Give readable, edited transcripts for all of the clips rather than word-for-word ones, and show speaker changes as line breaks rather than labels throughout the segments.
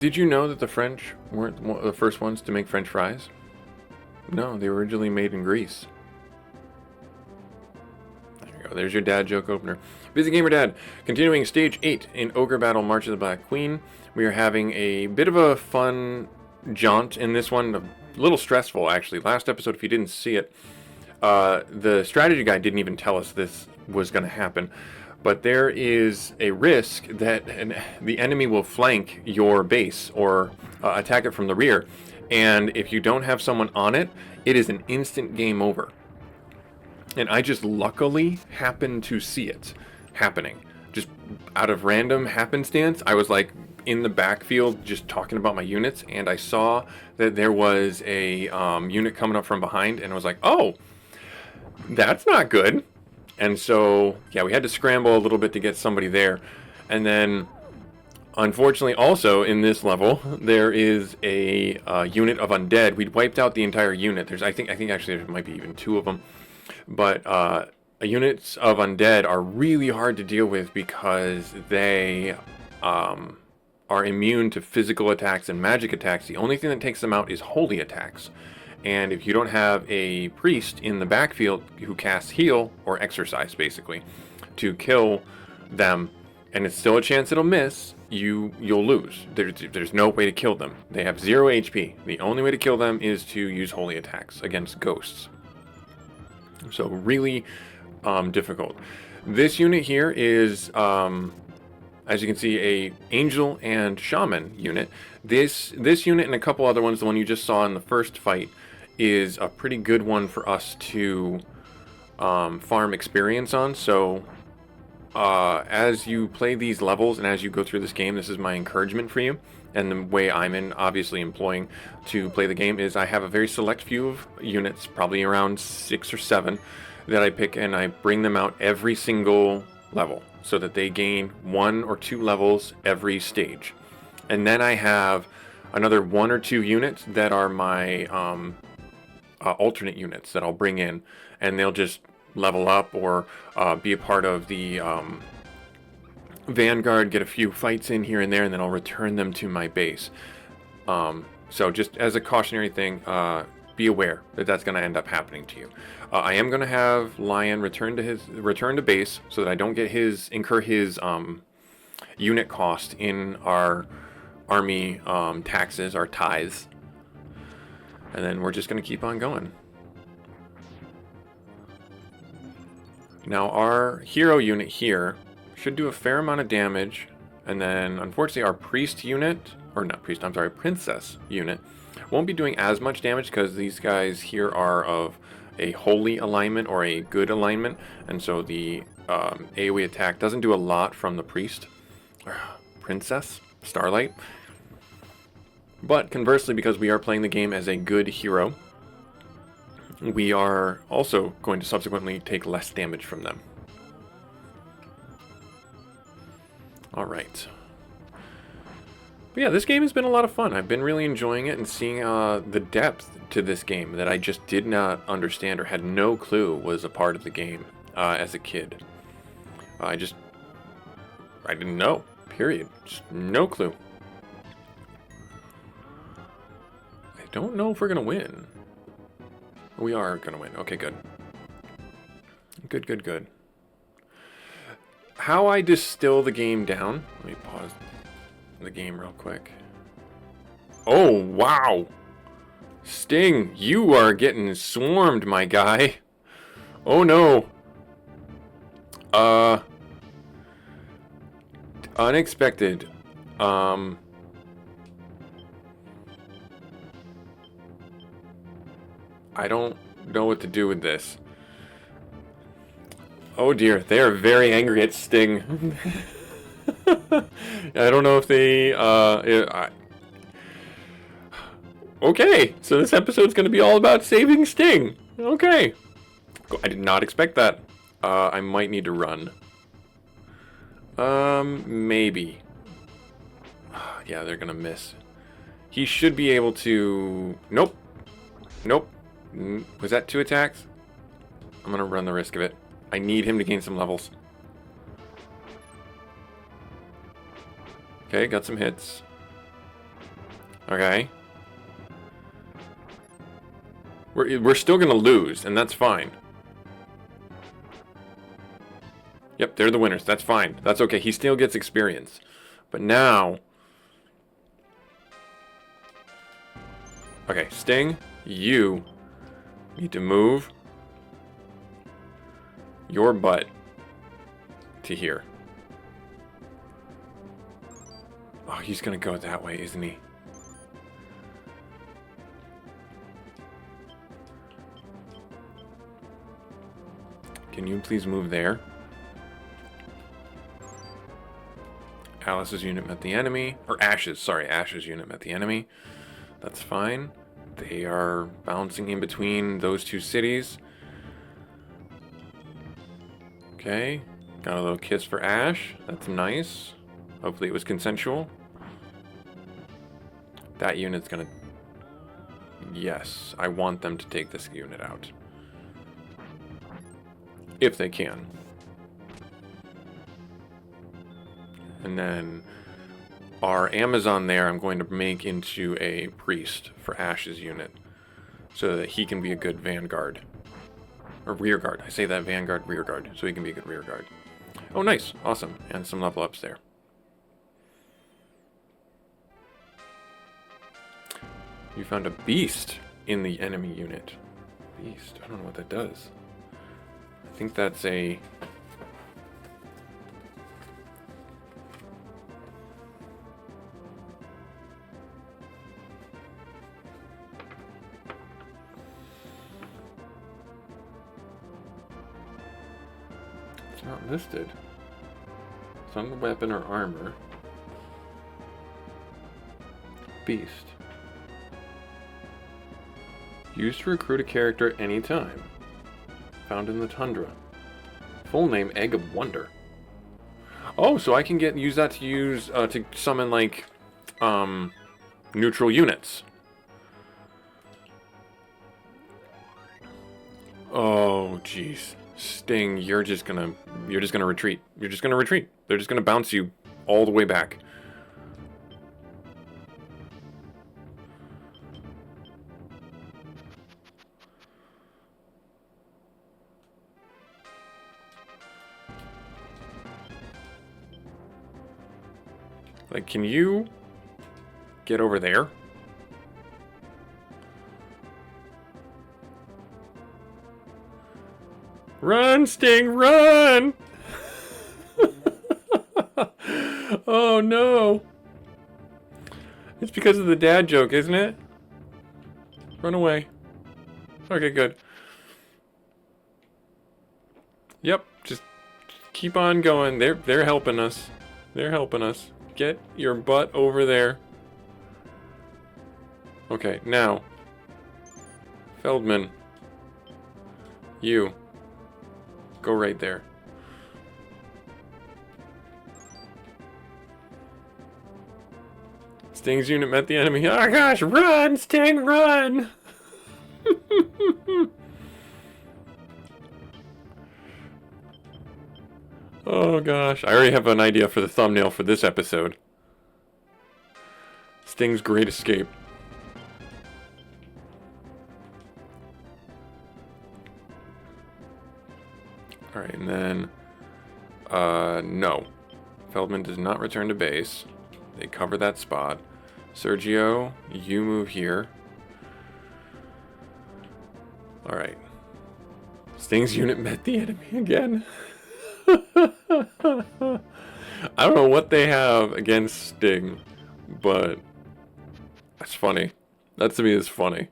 Did you know that the French weren't the first ones to make French fries? No, they were originally made in Greece. There you go. There's your dad joke opener. Busy Gamer Dad. Continuing Stage 8 in Ogre Battle March of the Black Queen. We are having a bit of a fun jaunt in this one. A little stressful, actually. Last episode, if you didn't see it, the strategy guide didn't even tell us this was going to happen. But there is a risk that the enemy will flank your base or attack it from the rear. And if you don't have someone on it, it is an instant game over. And I just luckily happened to see it happening. Just out of random happenstance, I was like in the backfield just talking about my units, and I saw that there was a unit coming up from behind, and I was like, oh, that's not good. And so, yeah, we had to scramble a little bit to get somebody there. And then, unfortunately, also in this level, there is a unit of undead. We'd wiped out the entire unit. I think actually there might be even two of them. But units of undead are really hard to deal with because they are immune to physical attacks and magic attacks. The only thing that takes them out is holy attacks. And if you don't have a priest in the backfield who casts heal, or exorcise basically, to kill them, and it's still a chance it'll miss, you'll lose. There's no way to kill them. They have 0 HP. The only way to kill them is to use holy attacks against ghosts. So really difficult. This unit here is, as you can see, a angel and shaman unit. This unit and a couple other ones, the one you just saw in the first fight, is a pretty good one for us to farm experience on. So as you play these levels and as you go through this game, this is my encouragement for you. And the way I'm obviously employing to play the game is I have a very select few of units, probably around 6 or 7, that I pick, and I bring them out every single level so that they gain 1 or 2 levels every stage. And then I have another 1 or 2 units that are my alternate units that I'll bring in, and they'll just level up or be a part of the Vanguard, get a few fights in here and there, and then I'll return them to my base. So just as a cautionary thing, be aware that that's going to end up happening to you. I am going to have Lion return to base so that I don't get incur his unit cost in our army taxes, our tithes. And then we're just going to keep on going. Now our hero unit here should do a fair amount of damage, and then unfortunately our priest unit, or not priest, I'm sorry, princess unit, won't be doing as much damage because these guys here are of a holy alignment or a good alignment, and so the AoE attack doesn't do a lot from the priest, princess, starlight. But conversely, because we are playing the game as a good hero, we are also going to subsequently take less damage from them. Alright. But yeah, this game has been a lot of fun. I've been really enjoying it and seeing the depth to this game that I just did not understand or had no clue was a part of the game as a kid. I didn't know, period. Just no clue. I don't know if we're going to win. We are going to win. Okay, good. Good. How I distill the game down. Let me pause the game real quick. Oh, wow. Sting, you are getting swarmed, my guy. Oh, no. Unexpected. I don't know what to do with this. Oh dear, they are very angry at Sting. I don't know if they, okay, so this episode's going to be all about saving Sting. Okay. I did not expect that. I might need to run. Maybe. Yeah, they're going to miss. He should be able to... Nope. Was that 2 attacks? I'm going to run the risk of it. I need him to gain some levels. Okay, got some hits. Okay? We're still gonna lose, and that's fine. Yep, they're the winners. That's fine. That's okay. He still gets experience. But now... Okay, Sting, you need to move your butt to here. Oh, he's gonna go that way, isn't he? Can you please move there? Alice's unit met the enemy. Or Ash's, sorry, Ash's unit met the enemy. That's fine. They are bouncing in between those two cities. Okay. Got a little kiss for Ash. That's nice. Hopefully it was consensual. That unit's gonna... Yes, I want them to take this unit out. If they can. And then our Amazon there I'm going to make into a priest for Ash's unit. So that he can be a good vanguard. Or rear guard. I say that vanguard, rear guard. So he can be a good rear guard. Oh, nice. Awesome. And some level ups there. You found a beast in the enemy unit. Beast. I don't know what that does. I think that's a... It's not listed. It's on the weapon or armor. Beast. Used to recruit a character anytime. Found in the tundra. Full name, Egg of Wonder. Oh, so I can use that to summon like neutral units. Oh, jeez. Sting, you're just gonna retreat. You're just gonna retreat. They're just gonna bounce you all the way back. Like, can you get over there? Run, Sting, run! Oh no. It's because of the dad joke, isn't it? Run away. Okay, good. Yep, just keep on going. They're helping us. They're helping us. Get your butt over there. Okay, now. Feldman. You. Go right there. Sting's unit met the enemy. Oh gosh, run, Sting, run! Oh gosh, I already have an idea for the thumbnail for this episode. Sting's Great Escape. Alright, and then... no. Feldman does not return to base. They cover that spot. Sergio, you move here. Alright. Sting's unit met the enemy again. I don't know what they have against Sting, but that's funny. That to me is funny.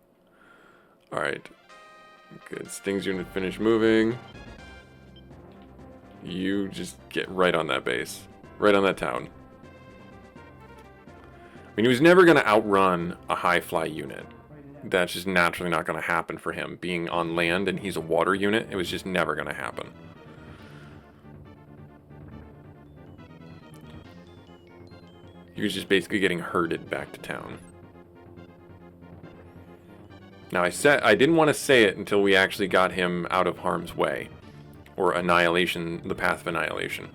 Alright. Good. Sting's unit finished moving. You just get right on that base. Right on that town. I mean, he was never going to outrun a high-fly unit. That's just naturally not going to happen for him. Being on land and he's a water unit, it was just never going to happen. He was just basically getting herded back to town. Now, I didn't want to say it until we actually got him out of harm's way. Or annihilation, the path of annihilation.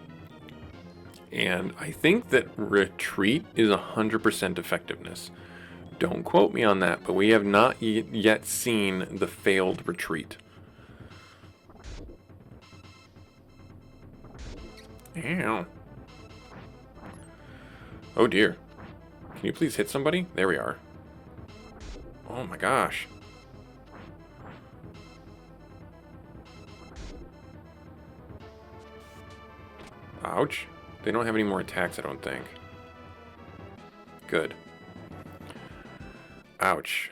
And I think that retreat is 100% effectiveness. Don't quote me on that, but we have not yet seen the failed retreat. Ow. Oh dear. Can you please hit somebody? There we are. Oh my gosh. Ouch. They don't have any more attacks, I don't think. Good. Ouch.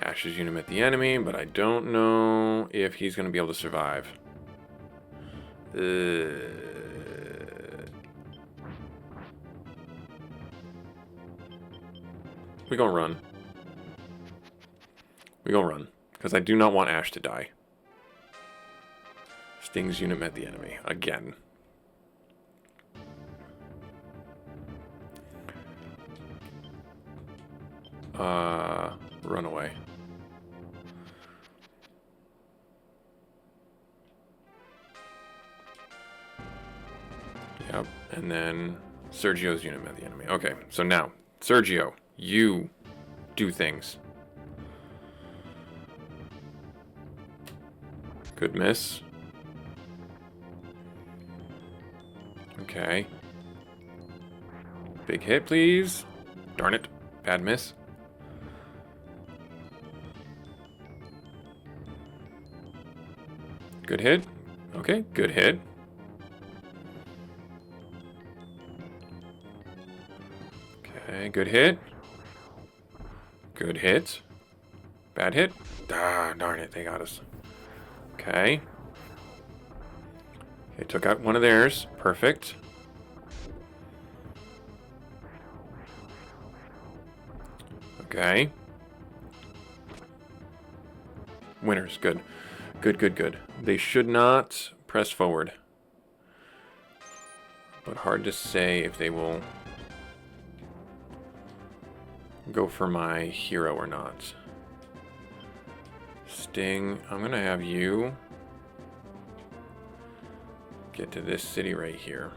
Ash's unit met the enemy, but I don't know if he's going to be able to survive. We gonna run. We gonna run. Because I do not want Ash to die. Sting's unit met the enemy. Again. Run away. Yep, and then Sergio's unit met the enemy. Okay, so now, Sergio, you do things. Good miss. Okay. Big hit, please. Darn it. Bad miss. Good hit. Okay, good hit. Okay, good hit. Good hit. Bad hit. Ah, darn it, they got us. Okay. They took out one of theirs. Perfect. Okay. Winners. Good. Good, good, good. They should not press forward. But hard to say if they will go for my hero or not. Sting, I'm going to have you get to this city right here.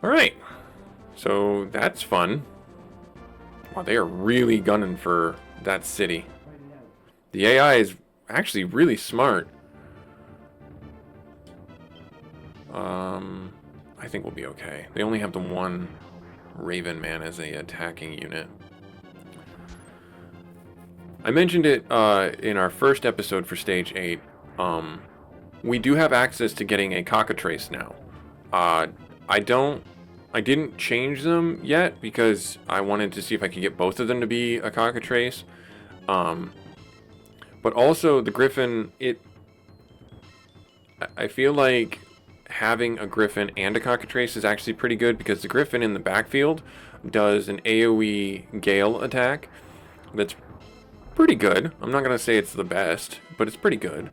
Alright. So that's fun. Wow, they are really gunning for that city. The AI is actually really smart. I think we'll be okay. They only have the one Raven Man as a attacking unit. I mentioned it in our first episode for Stage 8. We do have access to getting a cockatrice now. I didn't change them yet because I wanted to see if I could get both of them to be a cockatrice. But also the Griffin, I feel like having a Griffin and a cockatrice is actually pretty good because the Griffin in the backfield does an AoE Gale attack that's pretty good. I'm not going to say it's the best, but it's pretty good.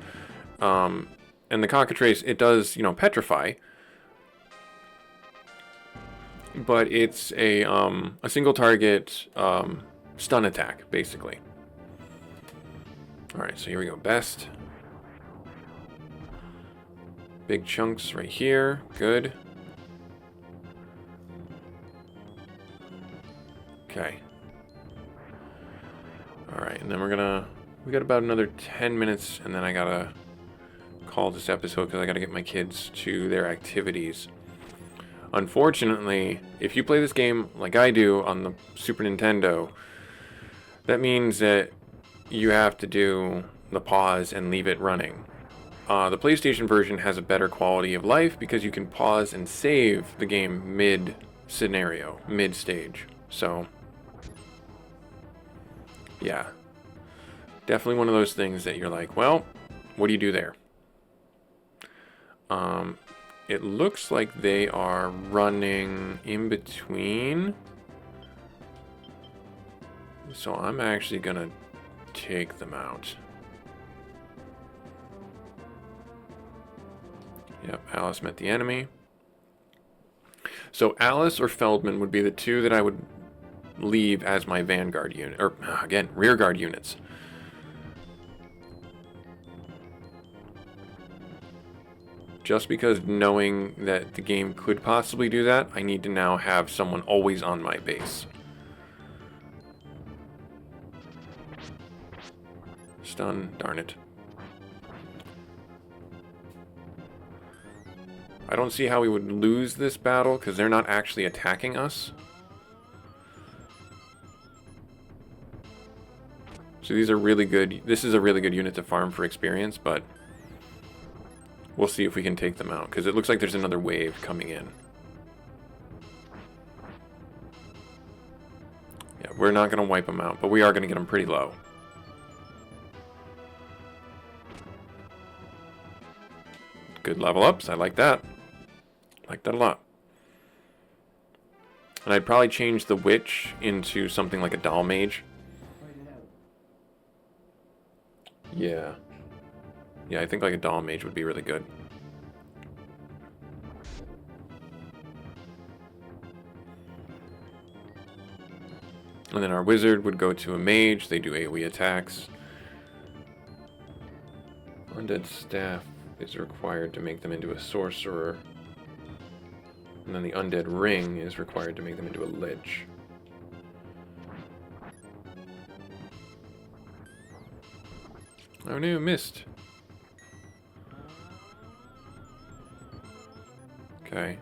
And the cockatrice, it does, petrify. But it's a single target stun attack, basically. Alright, so here we go. Best. Big chunks right here. Good. Okay. Alright, and then we got about another 10 minutes, and then I gotta call this episode because I gotta get my kids to their activities. Unfortunately, if you play this game like I do on the Super Nintendo, that means that you have to do the pause and leave it running. The PlayStation version has a better quality of life because you can pause and save the game mid-scenario, mid-stage. So, yeah. Definitely one of those things that you're like, well, what do you do there? It looks like they are running in between. So I'm actually gonna take them out. Yep, Alice met the enemy. So Alice or Feldman would be the two that I would leave as my vanguard unit, or again, rear guard units. Just because knowing that the game could possibly do that, I need to now have someone always on my base. Stun, darn it. I don't see how we would lose this battle because they're not actually attacking us. So these are really good. This is a really good unit to farm for experience, but we'll see if we can take them out because it looks like there's another wave coming in. Yeah, we're not going to wipe them out, but we are going to get them pretty low. Good level ups. I like that. Like that a lot. And I'd probably change the witch into something like a doll mage. Yeah. Yeah, I think like a doll mage would be really good. And then our wizard would go to a mage. They do AoE attacks. Undead staff is required to make them into a sorcerer. And then the undead ring is required to make them into a lich. Oh no, missed. Okay.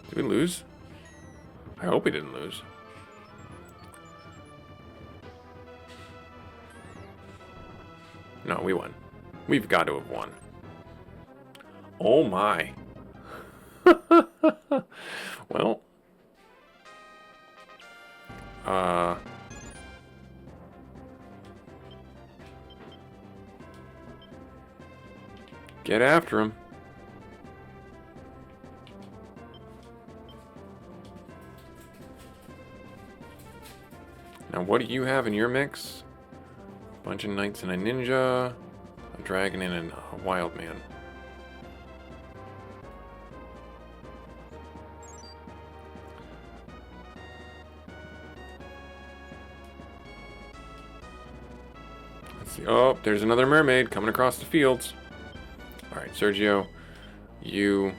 Did we lose? I hope we didn't lose. No, we won. We've got to have won. Oh my. Well. Get after him. Now, what do you have in your mix? A bunch of knights and a ninja, a dragon and a wild man. Let's see. Oh, there's another mermaid coming across the fields. Alright, Sergio, you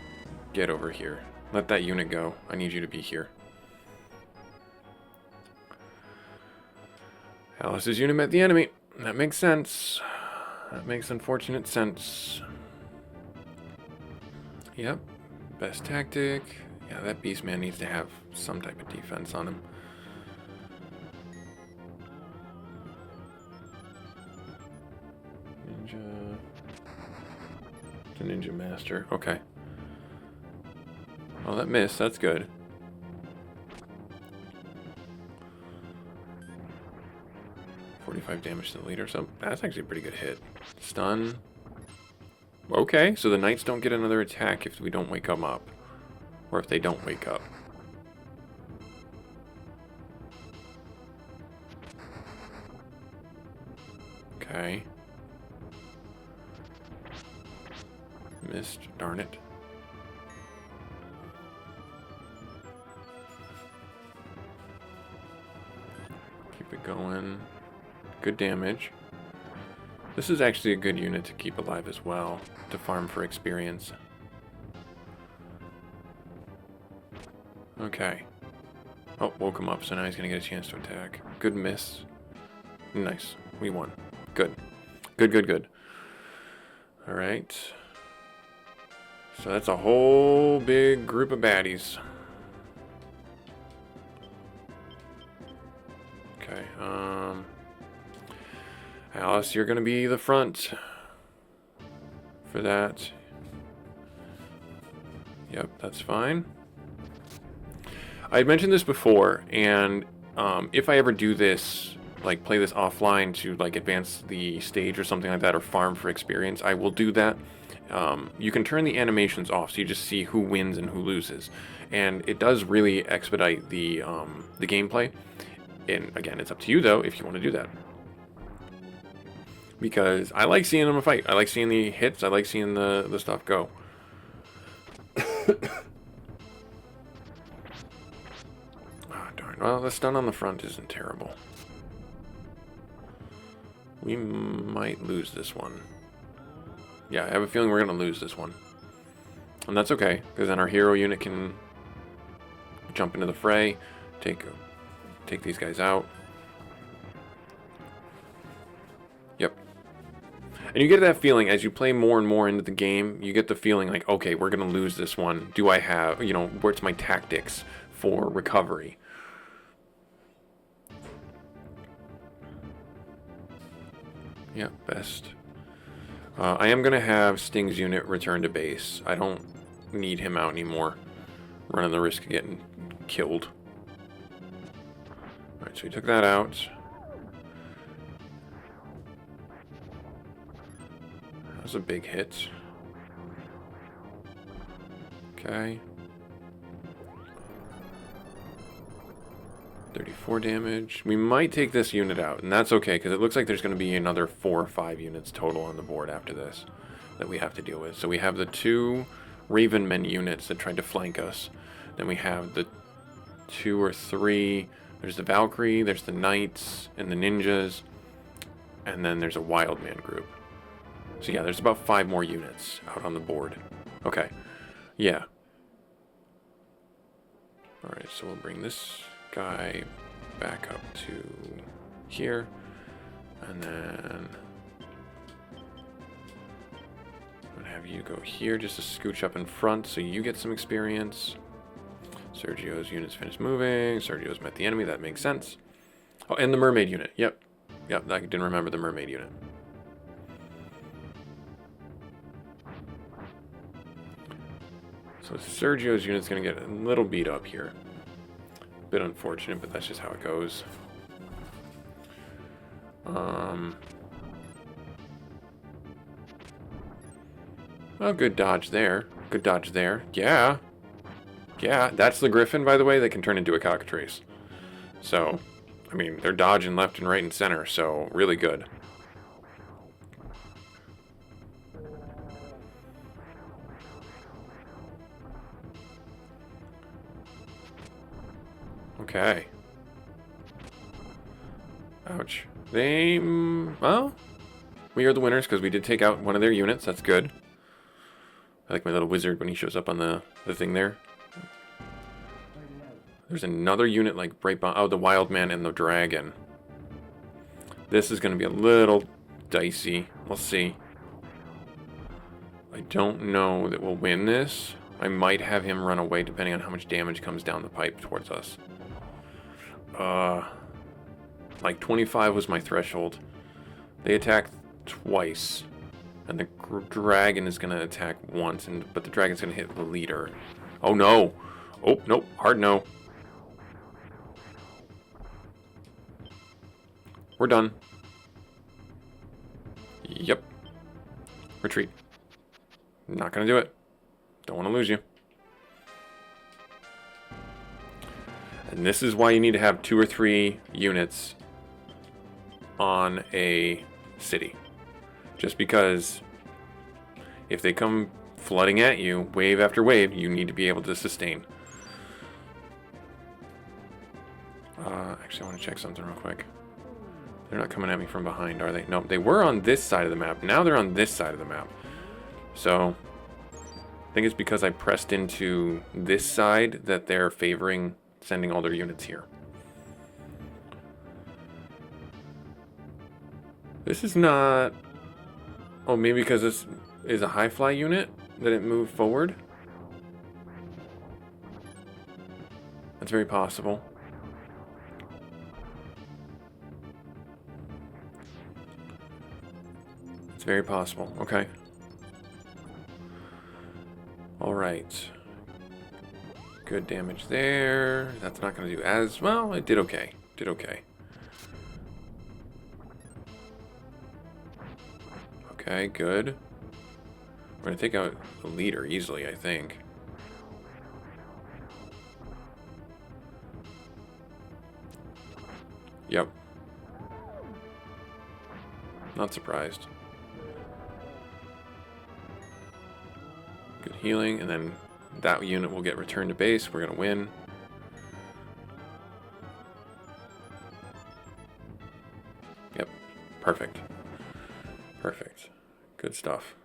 get over here. Let that unit go. I need you to be here. Alice's unit met the enemy. That makes sense. That makes unfortunate sense. Yep. Best tactic. Yeah, that beast man needs to have some type of defense on him. Ninja. The ninja master. Okay. Oh, that missed. That's good. Damage to the leader, so that's actually a pretty good hit. Stun. Okay, so the knights don't get another attack if we don't wake them up. Or if they don't wake up. Okay. Missed, darn it. Keep it going. Good damage. This is actually a good unit to keep alive as well, to farm for experience. Okay. Oh, woke him up, so now he's going to get a chance to attack. Good miss. Nice. We won. Good. Good, good, good. Alright. So that's a whole big group of baddies. Okay, Alice, you're going to be the front for that. Yep, that's fine. I had mentioned this before, and if I ever do this, like play this offline to like advance the stage or something like that, or farm for experience, I will do that. You can turn the animations off, so you just see who wins and who loses, and it does really expedite the gameplay. And again, it's up to you though if you want to do that. Because I like seeing them fight. I like seeing the hits. I like seeing the stuff go. Well, the stun on the front isn't terrible. We might lose this one. Yeah, I have a feeling we're going to lose this one. And that's okay, because then our hero unit can jump into the fray, take these guys out. Yep. And you get that feeling as you play more and more into the game, you get the feeling like, okay, we're going to lose this one. Do I have, you know, where's my tactics for recovery? Yeah, best. I am going to have Sting's unit return to base. I don't need him out anymore. Running the risk of getting killed. Alright, so we took that out. That was a big hit. Okay. 34 damage. We might take this unit out, and that's okay, because it looks like there's going to be another 4 or 5 units total on the board after this that we have to deal with. So we have the 2 Ravenmen units that tried to flank us. Then we have the 2 or 3... There's the Valkyrie, there's the Knights, and the Ninjas, and then there's a Wildman group. So yeah, there's about 5 more units out on the board. Okay. Yeah. Alright, so we'll bring this guy back up to here, and then I'm gonna have you go here just to scooch up in front so you get some experience. Sergio's unit's finished moving. Sergio's met the enemy. That makes sense. Oh, and the mermaid unit. Yep, I didn't remember the mermaid unit. So Sergio's unit's gonna get a little beat up here. Bit unfortunate, but that's just how it goes. Well, good dodge there. Good dodge there. Yeah. Yeah, that's the Griffin, by the way, that can turn into a cockatrice. So, I mean, they're dodging left and right and center, so really good. Okay. Ouch. Well, we are the winners because we did take out one of their units. That's good. I like my little wizard when he shows up on the thing there. There's another unit like right behind. Oh, the Wildman and the Dragon. This is going to be a little dicey. We'll see. I don't know that we'll win this. I might have him run away depending on how much damage comes down the pipe towards us. Like 25 was my threshold. They attacked twice. And the dragon is going to attack once, but the dragon's going to hit the leader. Oh no! Oh, nope. Hard no. We're done. Yep. Retreat. Not going to do it. Don't want to lose you. And this is why you need to have 2 or 3 units on a city. Just because if they come flooding at you, wave after wave, you need to be able to sustain. Actually, I want to check something real quick. They're not coming at me from behind, are they? No, they were on this side of the map. Now they're on this side of the map. So, I think it's because I pressed into this side that they're favoring sending all their units here. This is not... Oh, maybe because this is a high-fly unit that it moved forward? That's very possible. It's very possible. Okay. Alright. Good damage there. That's not going to do as well. It did okay. Did okay. Okay, good. We're going to take out the leader easily, I think. Yep. Not surprised. Good healing, and then that unit will get returned to base. We're going to win. Yep. Perfect. Perfect. Good stuff.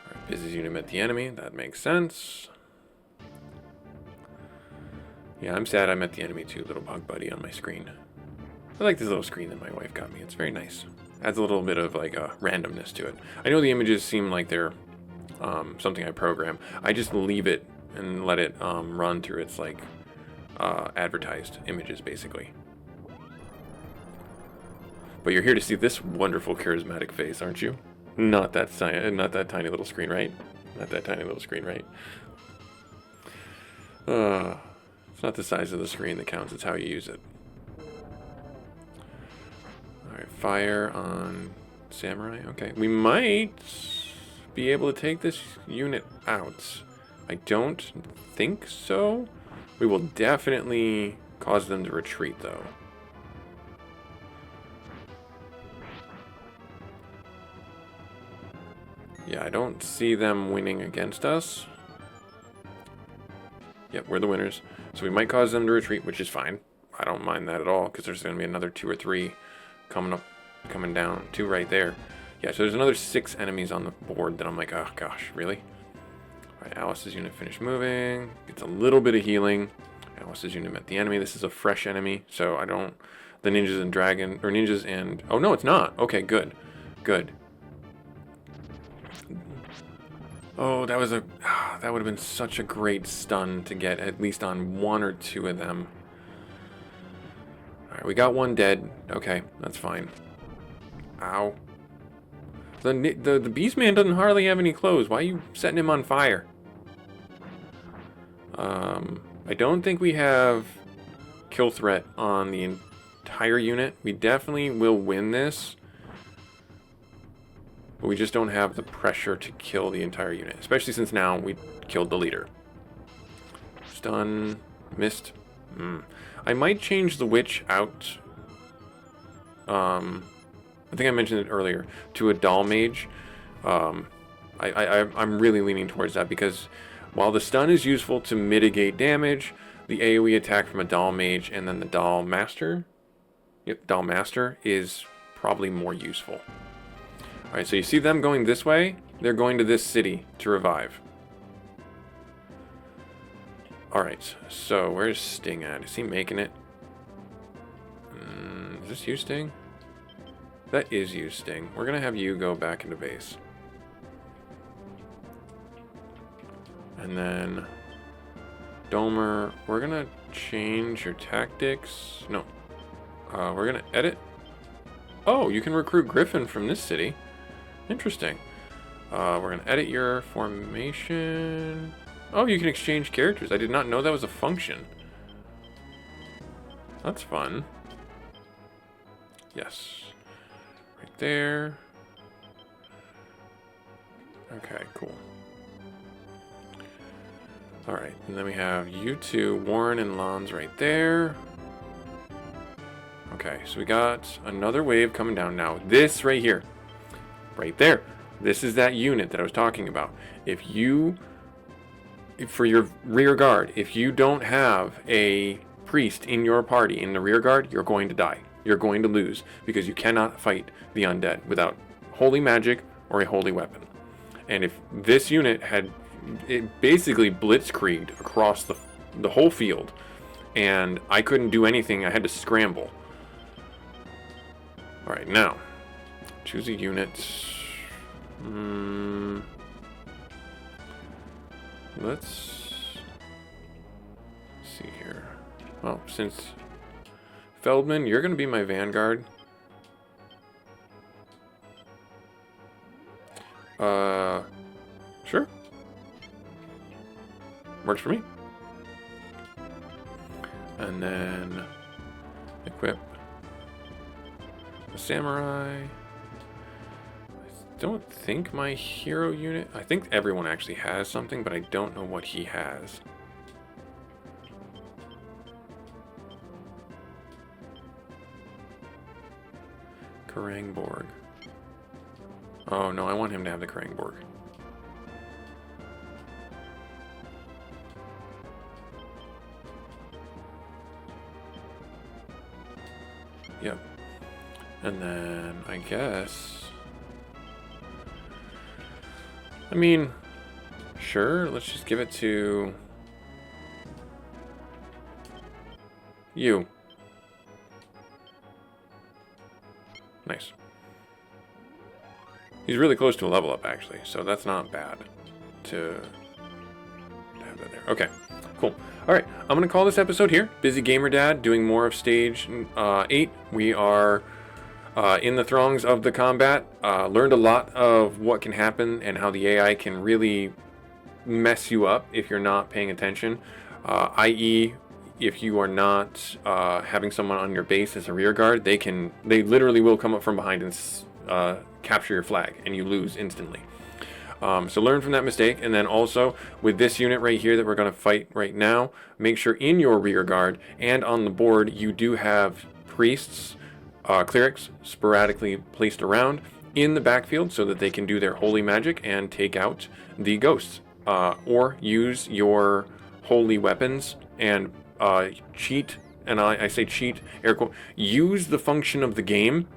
Alright, Busy's unit met the enemy. That makes sense. Yeah, I'm sad I met the enemy too, little bug buddy on my screen. I like this little screen that my wife got me. It's very nice. Adds a little bit of like a randomness to it. I know the images seem like they're something I program. I just leave it and let it run through its like advertised images basically. But you're here to see this wonderful charismatic face, aren't you? Not that tiny little screen, right? Not that tiny little screen, right? It's not the size of the screen that counts, it's how you use it. Alright, fire on Samurai. Okay, we might be able to take this unit out. I don't think so. We will definitely cause them to retreat, though. Yeah, I don't see them winning against us. Yep, we're the winners. So we might cause them to retreat, which is fine. I don't mind that at all, because there's going to be another 2 or 3 coming down. 2 right there. Yeah, so there's another 6 enemies on the board that I'm like, oh gosh, really? Alright, Alice's unit finished moving. Gets a little bit of healing. Alice's unit met the enemy. This is a fresh enemy, so I don't... The ninjas and dragon... Or ninjas and... Oh, no, it's not. Okay, good. Good. Oh, that was a... that would have been such a great stun to get at least on 1 or 2 of them. Alright, we got 1 dead. Okay, that's fine. Ow. The beast man doesn't hardly have any clothes. Why are you setting him on fire? I don't think we have kill threat on the entire unit. We definitely will win this. But we just don't have the pressure to kill the entire unit. Especially since now we killed the leader. Stun. Missed. I might change the witch out. I think I mentioned it earlier. To a doll mage. I'm really leaning towards that because while the stun is useful to mitigate damage, the AoE attack from a doll mage and then the doll master. Yep, doll master is probably more useful. Alright, so you see them going this way? They're going to this city to revive. Alright, so where's Sting at? Is he making it? Is this you, Sting? That is you, Sting. We're going to have you go back into base. And then... Domer, we're going to change your tactics. No. We're going to edit. Oh, you can recruit Griffin from this city. Interesting. We're going to edit your formation. Oh, you can exchange characters. I did not know that was a function. That's fun. Yes. Right there. Okay, cool. Alright, and then we have you two, Warren and Lons right there. Okay, so we got another wave coming down now. This right here. Right there. This is that unit that I was talking about. For your rear guard, if you don't have a priest in your party in the rear guard, you're going to die. You're going to lose because you cannot fight the undead without holy magic or a holy weapon. And if this unit had basically blitzkrieged across the whole field and I couldn't do anything, I had to scramble. Alright, now choose a unit. Let's see here. Oh, since Feldman, you're going to be my vanguard. Sure. Works for me. And then equip the samurai. I don't think my hero unit... I think everyone actually has something, but I don't know what he has. Karangborg. Oh, no, I want him to have the Karangborg. Yep. And then I guess, I mean, sure, let's just give it to you. Nice. He's really close to a level up, actually, so that's not bad to have that there. Okay, cool. All right, I'm going to call this episode here. Busy Gamer Dad doing more of Stage 8. We are in the throngs of the combat. Learned a lot of what can happen and how the AI can really mess you up if you're not paying attention, i.e., if you are not having someone on your base as a rear guard, they literally will come up from behind and capture your flag, and you lose instantly. So learn from that mistake, and then also with this unit right here that we're going to fight right now, make sure in your rear guard and on the board you do have priests, clerics sporadically placed around in the backfield so that they can do their holy magic and take out the ghosts, or use your holy weapons and cheat, and I say cheat, air quote, use the function of the game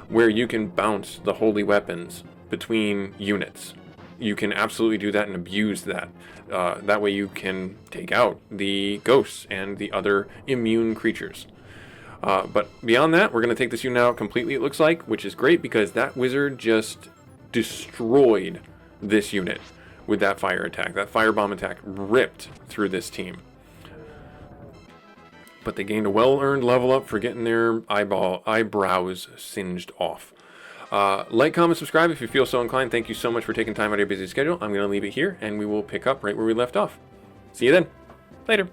where you can bounce the holy weapons between units. You can absolutely do that and abuse that. That way you can take out the ghosts and the other immune creatures. But beyond that, we're going to take this unit out completely, it looks like, which is great because that wizard just destroyed this unit with that fire attack. That firebomb attack ripped through this team. But they gained a well-earned level up for getting their eyebrows singed off. Like, comment, subscribe if you feel so inclined. Thank you so much for taking time out of your busy schedule. I'm going to leave it here, and we will pick up right where we left off. See you then. Later.